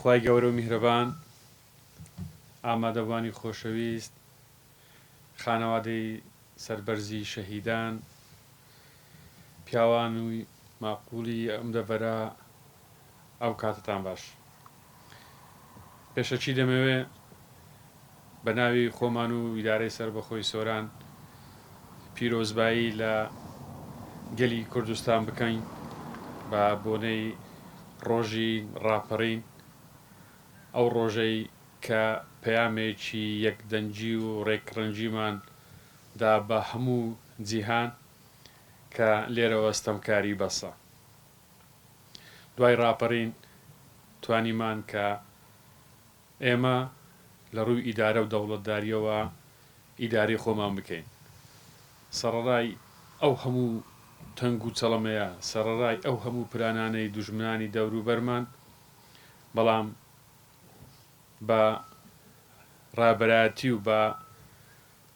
خوای گەورە و میهرەبان، ئامادەبوانی خۆشەویست، خانەوادەی سەربەرزی شەهیدان، پیاوان و ماقوولی ئەم دەڤەرە، ئەو کاتتان باش. پێشەچی دەمەوێ بە ناوی خۆمان و ئیدارەی سەربەخۆی سۆران پیرۆزبایی لە گەلی کوردستان بکەین بە بۆنەی ڕۆژی ڕاپەڕین، ئەو ڕۆژەی کە پەیامێکی یەکدەنگی و ڕێکڕەنجیمان دا بە هەموو جیهان کە لێرەوە ستەمکاری بەسە. دوای ڕاپەڕین توانیمان کە ئێمە لە ڕووی ئیدارە و دەوڵەتداریەوە ئیداری خۆمان بکەین. سەرەڕای ئەو هەموو تەنگ و چەڵەمەیە، سەرەڕای ئەو هەموو پلانانەی دوژمنانی دەوروبەرمان، بەڵام بە ڕابەرایەتی و بە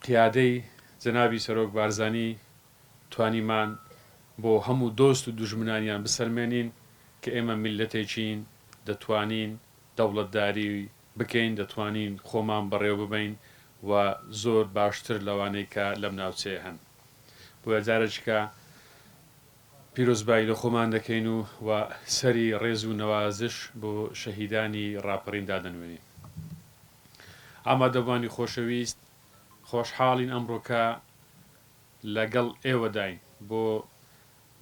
قیادەی جەنابی سەرۆک بارزانی توانیمان بۆ هەموو دۆست و دوژمنانیان بسەلمێنین کە ئێمە میلەتێکین، دەتوانین دەوڵەتداری بکەین، دەتوانین خۆمان بەڕێوە ببین و زۆر باشتر لەوانەی کە لەم ناوچەیە هەن. بۆیە جارێککە پیرۆزبایی لە خۆمان دەکەین و سەری ڕێز و نەوازش بۆ شەهیدانی ڕاپەڕیندا دەنوێنین. ئامادەبوانی خۆشەویست، خۆشحاڵین ئەمڕۆکە لەگەڵ ئێوەداین بۆ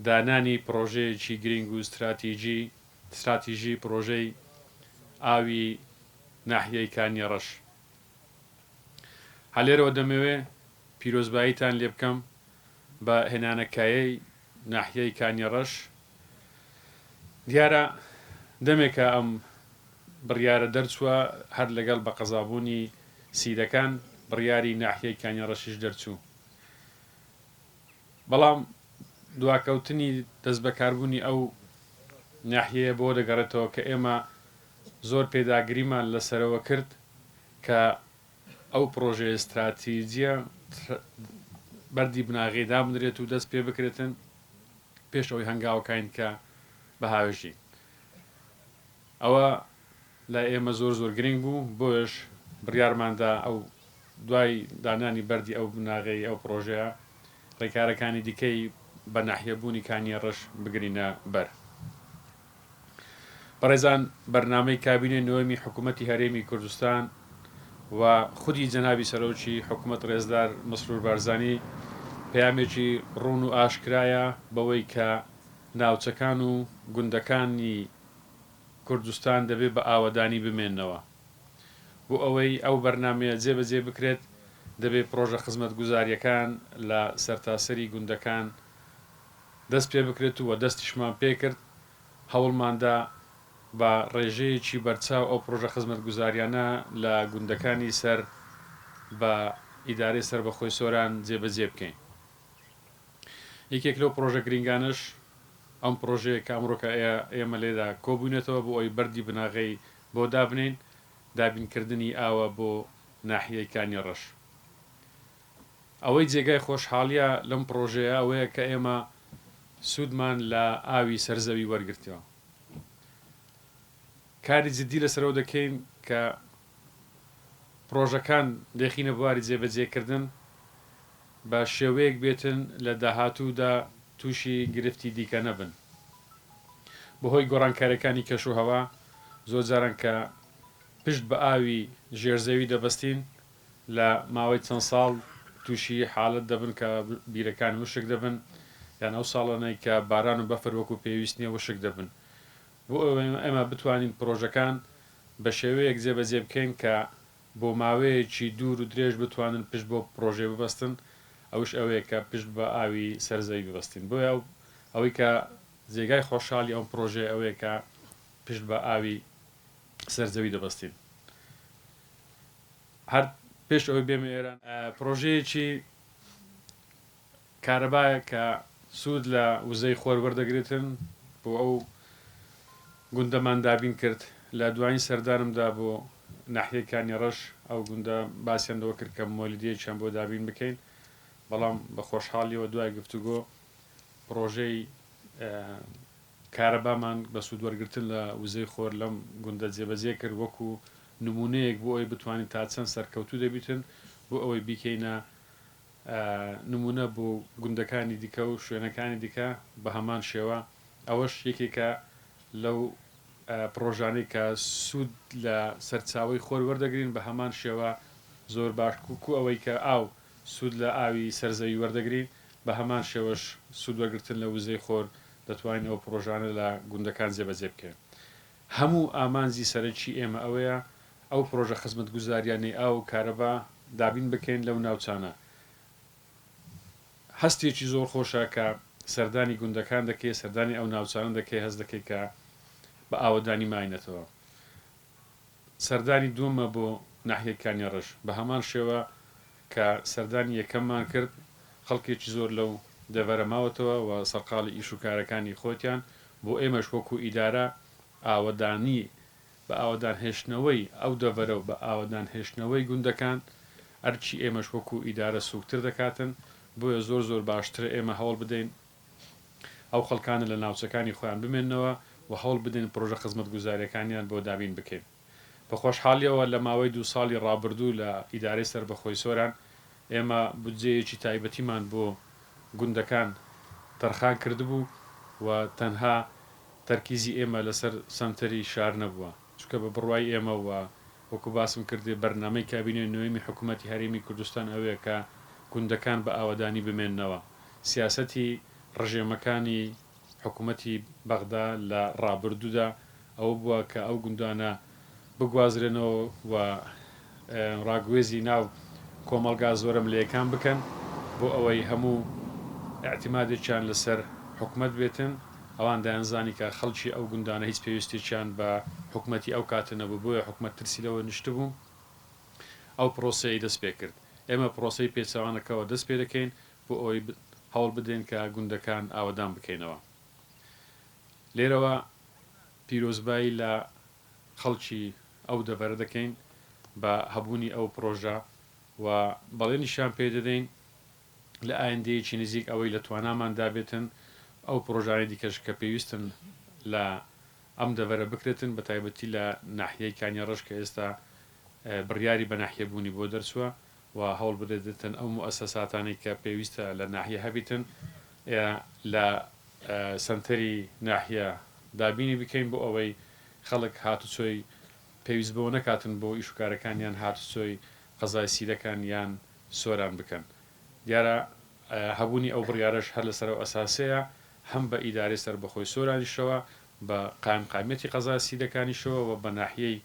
دانانی پرۆژەیەکی گرنگ و استراتیژی پرۆژەی ئاوی ناحیەی کانیەڕەش. هەلێرەوە دەمەوێ پیرۆزباییتان لێ بکەم بە هێنانەکایەی ناحیەی کانیەڕەش. دیارە دەمێکە ئەم بڕیارە دەرچووە هەر لەگەڵ بە قەزابوونی سیدەکان بڕیاری ناحیەی کانیەڕەشیش دەرچوو، بەڵام دواکەوتنی دەست بەکاربوونی ئەو ناحیەیە بۆ دەگەڕێتەوە کە ئێمە زۆر پێداگریمان لەسەرەوە کرد کە ئەو پرۆژە استراتیجیە بەردی بناغێدا بنرێت و دەست پێ بکرێتن پێش ئەوەی هەنگاوەکەین کە بەهاوێژی. ئەوە لای ئێمە زۆر گرنگ بوو، بۆیش بڕیارماندا ئەو دوای دانانی بەردی ئەو بناغەی ئەو پرۆژەیە ڕێکارەکانی دیکەی بە ناحیەبوونی کانیەڕەش بگرینە بەر. بەڕێزان، بەرنامەی کابینە نوێمی حکوومەتی هەرێمی کوردستان و خودی جەنابی سەرۆکی حکوومەت ڕێزدار مەسرور بارزانی پەیامێکی ڕوون و ئاشکرایە بەوەی کە ناوچەکان و گوندەکانی کوردستان دەبێت بە ئاوەدانی بمێننەوە. بۆ ئەوەی ئەو بەرنامەیە جێبەجێ بکرێت دەبێت پرۆژە خزمەتگوزاریەکان لە سەرتاسەری گوندەکان دەست پێ بکرێت و دەستیشمان پێ کرد. هەوڵماندا بە ڕێژەیەکی بەرچاو ئەو پرۆژە خزمەتگوزاریانە لە گوندەکانی سەر بە ئیدارەی سەربەخۆی سۆران جێبەجێ بکەین. یەکێک لەو پرۆژە گرنگانش ئەم پرۆژەیە کە ئەمڕۆکە ئێمە لێدا کۆبوونێتەوە بۆ ئەوی بەردی بناغەی بۆ دابنین، دابینکردنی ئاوە بۆ ناحیەی کانیەڕەش. ئەوەی جێگای خۆشحاڵیە لەم پرۆژەیە ئەوەیە کە ئێمە سوودمان لە ئاوی سەرزەوی وەرگرتەوە. کاری جدی لەسەرەوە دەکەین کە پرۆژەکان دەخینە بواری جێبەجێکردن بە شێوەیەک بێتن لە داهاتوودا تووشی گرفتی دیکە نەبن. بەهۆی گۆڕانکاریەکانی کەش و هەوا زۆر جاران کە پشت بە ئاوی ژێرزەوی دەبەستین لە ماوەی چەند ساڵ تووشی حاڵەت دەبن کە بیرەکان وشک دەبن، یان ئەو ساڵانەی کە باران و بەفر وەکو پێویست نییە وشک دەبن. بۆ ئێمە بتوانین پرۆژەکان بە شێوەیەک جێبەجێ بکەین کە بۆ ماوەیەکی دوور و درێژ بتوانن پشت بۆ پرۆژێ ببەستن، ئەوش ئەوەیە کە پشت بە ئاوی سەرزەوی ببەستین. بۆیە ئەوەی کە جێگای خۆشحاڵی ئەم پرۆژێ ئەوەیە کە پشت بە ئاوی سەرزەوی دەبەستین. هەر پێش ئەوەی بێمە ئێران پرۆژەیەکی کارەبایە کە سوود لە وزەی خۆر وەردەگرێتن بۆ ئەو گوندەمان دابین کرد. لە دوایین سەردانمدا بۆ ناحیەی کانیەڕەش ئەو گوندە باسییاندەوە کرد کە مۆلیدەیەکیان بۆ دابین بکەین، بەڵام بە خۆشحاڵیەوە دوای گفتوگۆ پرۆژەی کارەبامان بە سوودوەرگرتن لە وزەی خۆر لەم گوندە جێبەجێ کرد وەکو نمونەیەک بۆ ئەوەی بتوانین تا چەند سەرکەوتوو دەبیتن بۆ ئەوەی بیکەینە نمونە بۆ گوندەکانی دیکە و شوێنەکانی دیکە بە هەمان شێوە ئەوەش یەکێکە لەو پرۆژانەی کە سوود لە سەرچاوی خۆر وەردەگرین بە هەمان شێوە زۆر باشکوکو ئەوەی کە ئاو سوود لە ئاوی سەرزەوی وەردەگرین بە هەمان شێوەش سوود وەرگرتن لە وزەی خۆر دەتوانین ئەو پرۆژانە لە گوندەکان جێبەجێ بکەین. هەموو ئامانجی سەرەکی ئێمە ئەوەیە ئەو پرۆژە خزمەتگوزاریانەی ئاو کارەبا دابین بکەین لەو ناوچانە. هەستێکی زۆر خۆشە کە سەردانی گوندەکان دەکەی سەردانی ئەو ناوچانە دەکەی هەست دەکەی کە بە ئاوەدانی ماینەتەوە. سەردانی دووەمە بۆ ناحیەکانی ڕەش بە هەمان شێوە کە سەردانی یەکەممان کرد خەڵکێکی زۆر لەو دەڤەرە ماوەتەوە و سەرقاڵی ئیش و کارەکانی خۆتیان بۆ ئێمەش وەکو ئیدارە ئاوەدانی بە ئاوەدان هێشتنەوەی ئەو دەڤەرە و بە ئاوەدان هێشتنەوەی گوندەکان ئەرچی ئێمەش وەکو ئیدارە سوکتر دەکاتن بۆیە زۆر باشتر ئێمە هەوڵ بدەین ئەو خەڵکانە لە ناوچەکانی خۆیان بمێنەوە و هەوڵ بدەین پرۆژە خزمەتگوزاریەکانیان بۆ دابین بکەین. بە خۆشحاڵیەوە لە ماوەی 2 ساڵی ڕابردوو لە ئیدارەی سەربەخۆی سۆران ئێمە بودجەیەکی تایبەتیمان بۆ گوندەکان تەرخان کردبوو و تەنها تەرکیزی ئێمە لەسەر سەمتەری شار نەبووە چکە بە بڕوای ئێمە وە وەکو باسم کردێ بەرنامەی کابینەی نوێمی حکوومەتی هەرێمی کوردستان ئەوەیە کە گوندەکان بە ئاوەدانی بمێننەوە. سیاسەتی ڕژێمەکانی حکوومەتی بەغدا لە ڕابردوودا ئەوە بووە کە ئەو گوندانە بگوازرێنەوە و ڕاگوێزی ناو کۆمەلگا زۆرم لە یەکان بکەن بۆ ئەوەی هەموو اعتیمادێکیان لەسەر حکوومەت بێتن ئەوان دایانزانی کە خەڵکی ئەو گوندانە هیچ پێویستێکیان بە حکوومەتی ئەو کاتنەبوو بۆیە حکوومەت ترسیلەوە نیشت بوو ئەو پرۆسەی دەست پێ کرد. ئێمە پرۆسی پێچوانەکەەوە دەست پێ دەکەین بۆ ئەوەی هەوڵ بدەین کە گوندەکان ئاوەدان بکەینەوە. لێرەوە پیرۆزبایی لە خەڵکی ئەو دەڤەرە دەکەین بە هەبوونی ئەو پرۆژە و بەڵێنیشان پێ دەدەین لە ئایندەیەکی نزیک ئەوەی لە توانامان دابێتن ئەو پرۆژانی دیکەش کە پێویستن لە ئەم دەڤەرە بکرێتن بە تایبەتی لە ناحیەی کانی ڕەش کە ئێستا بڕیاری بە ناحیەبوونی بۆ دەرچووە و هەوڵ بدەدێتن ئەو مؤسساتانەی کە پێویستە لە ناحیە هەبیتن لە سنتەری ناحیە دابینی بکەین بۆ ئەوەی خەڵک هاتوچۆی پێویست بۆ نەکاتن بۆ ئیشوکارەکانیان هاتوچۆی قەزای سیرەکان یان سۆران بکەن. دیارە هەبوونی ئەو بڕیارەش هەر لەسەر ئەو ئەساسەیە هەم بە ئیدارەی سەربەخۆی سۆرانیشەوە بە قایمقامەتی قەزای سیرەکانیشەوە و بە ناحیەی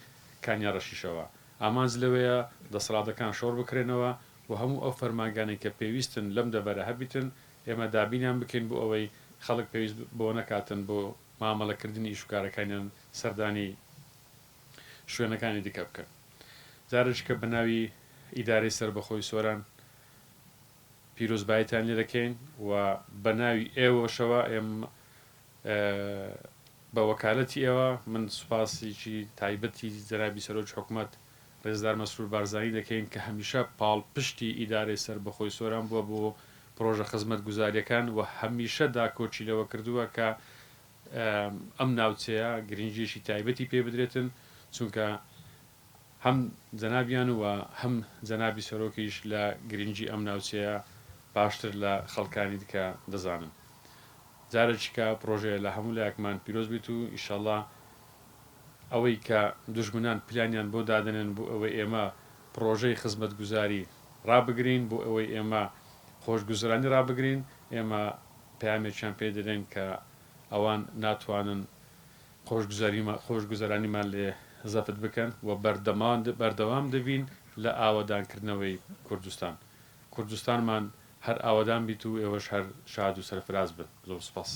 کانیا ڕەشیشەوە. ئامانج لەوەیە دەسەڵاتەکان شۆڕ بکرێنەوە و هەموو ئەو فەرمانگانێک کە پێویستن لەم دەڤەرە هەبیتن ئێمە دابینیان بکەین بۆ ئەوەی خەڵک پێویست بۆ نەکاتن بۆ مامەڵەکردنی ئیشوکارەکانیان سەردانی شوێنەکانی دیکە بکەن. جارش کە بەناوی ئیدارەی سەربەخۆی سۆران پیرۆزباییتان لێ دەکەین و بەناوی ئێوەشەوە بە وەکالەتی ئێوە من سوپاسێکی تایبەتی جەنابی سەرۆکی حکوومەت ڕێزدار مەسرور بارزانی دەکەین کە هەمیشە پاڵپشتی ئیدارەی سەربەخۆی سۆران بووە بۆ پرۆژە خزمەت گوزاریەکان و هەمیشە داکۆچی لەوە کردووە کە ئەم ناوچەیە گرنگیشی تایبەتی پێ بدرێتن چونکە هەم جەنابیان و هەم جەنابی سەرۆکیش لە گرنگی ئەم ناوچەیە باشتر لە خەڵکانی دیکە دەزانن. جارێکیکە پرۆژەیە لە هەموو لایەکمان پیرۆز بیت و ئیشەڵڵا ئەوەی کە دوژمنان پلانیان بۆ دادنن بۆ ئەوەی ئێمە پرۆژەی خزمەت گوزاری ڕابگرین بۆ ئەوەی ئێمە خۆشگوزرانی ڕابگرین ئێمە پامێکیان پێ دەدەین کە ئەوان ناتوانن خۆشگوزەرانیمان لێ زەفت بکەن و بەردەوام دەبین لە ئاوەدانکردنەوەی کوردستان. کوردستانمان هەر ئاوەدان بیت و ئێوەش هەر شاد و سەرفراز بن. زۆر سپاس.